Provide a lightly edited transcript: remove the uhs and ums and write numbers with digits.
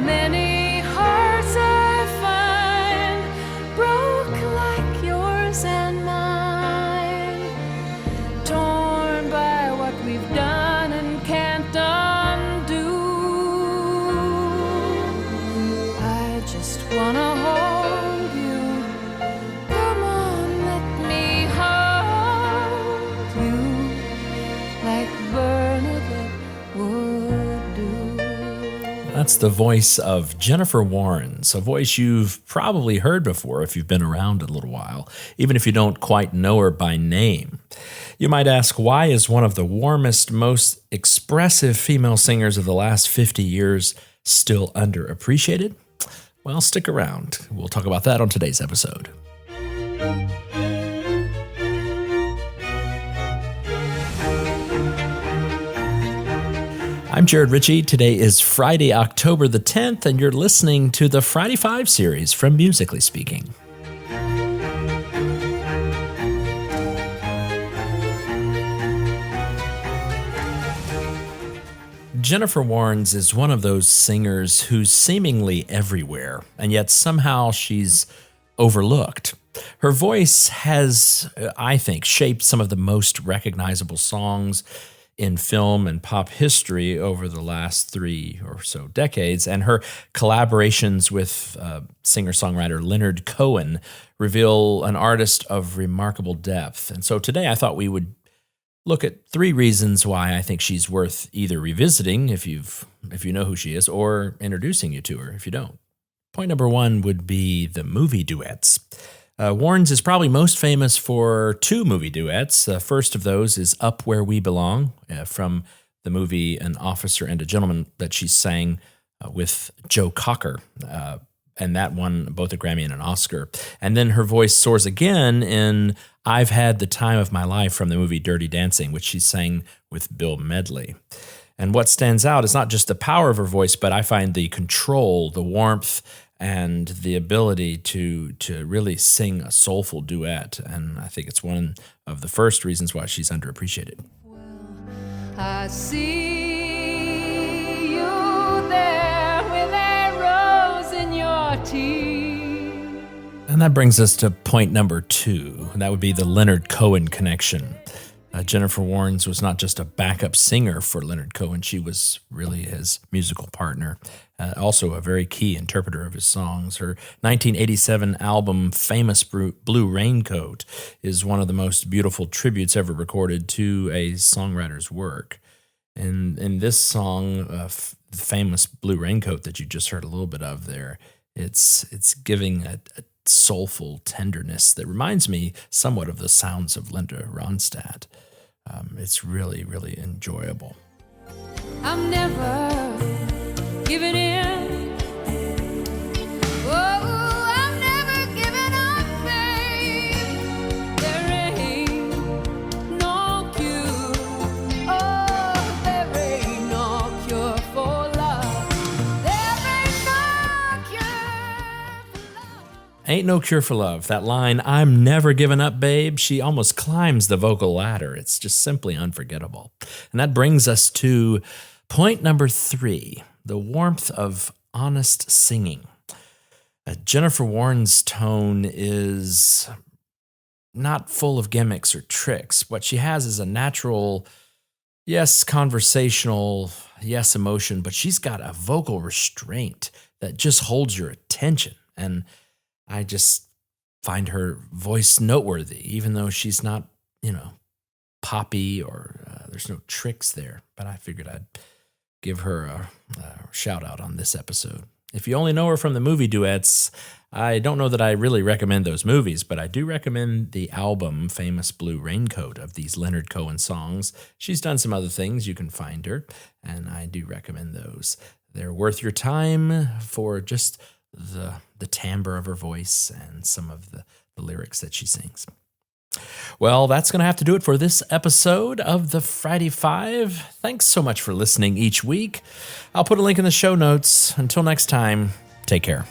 Many hearts I find broke like yours and mine, torn by what we've done and can't undo. I just wanna hold you. Come on, let me hold you like Bernadette would do. That's the voice of Jennifer Warnes, a voice you've probably heard before if you've been around a little while, even if you don't quite know her by name. You might ask, why is one of the warmest, most expressive female singers of the last 50 years still underappreciated? Well, stick around. We'll talk about that on today's episode. I'm Jarrod Richey. Today is Friday, October the 10th, and you're listening to the Friday 5 series from Musically Speaking. Jennifer Warnes is one of those singers who's seemingly everywhere, and yet somehow she's overlooked. Her voice has, I think, shaped some of the most recognizable songs in film and pop history over the last 3 or so decades, and her collaborations with singer-songwriter Leonard Cohen reveal an artist of remarkable depth. And so today I thought we would look at 3 reasons why I think she's worth either revisiting if you know who she is, or introducing you to her if you don't. Point number 1 would be the movie duets. Warnes is probably most famous for 2 movie duets. The first of those is Up Where We Belong from the movie An Officer and a Gentleman that she sang with Joe Cocker. And that won both a Grammy and an Oscar. And then her voice soars again in I've Had the Time of My Life from the movie Dirty Dancing, which she sang with Bill Medley. And what stands out is not just the power of her voice, but I find the control, the warmth, and the ability to really sing a soulful duet. And I think it's one of the first reasons why she's underappreciated. Well, I see you there with a rose in your teeth. And that brings us to point number 2, and that would be the Leonard Cohen connection. Jennifer Warnes was not just a backup singer for Leonard Cohen, she was really his musical partner, also a very key interpreter of his songs. Her 1987 album, Famous Blue Raincoat, is one of the most beautiful tributes ever recorded to a songwriter's work. And in this song, Famous Blue Raincoat that you just heard a little bit of there, it's giving a soulful tenderness that reminds me somewhat of the sounds of Linda Ronstadt. It's really, really enjoyable. I'm never giving in. Oh, I'm never giving up, babe. There ain't no cure. Oh, there ain't no cure for love. There ain't no cure for love. Ain't no cure for love. That line, I'm never giving up, babe, she almost climbs the vocal ladder. It's just simply unforgettable. And that brings us to point number 3, the warmth of honest singing. Jennifer Warnes' tone is not full of gimmicks or tricks. What she has is a natural, yes, conversational, yes, emotion, but she's got a vocal restraint that just holds your attention. And I just find her voice noteworthy, even though she's not, poppy or there's no tricks there. But I figured I'd give her a shout out on this episode. If you only know her from the movie duets, I don't know that I really recommend those movies, but I do recommend the album Famous Blue Raincoat of these Leonard Cohen songs. She's done some other things. You can find her, and I do recommend those. They're worth your time for just the timbre of her voice and some of the lyrics that she sings. Well, that's going to have to do it for this episode of the Friday 5. Thanks so much for listening each week. I'll put a link in the show notes. Until next time, take care.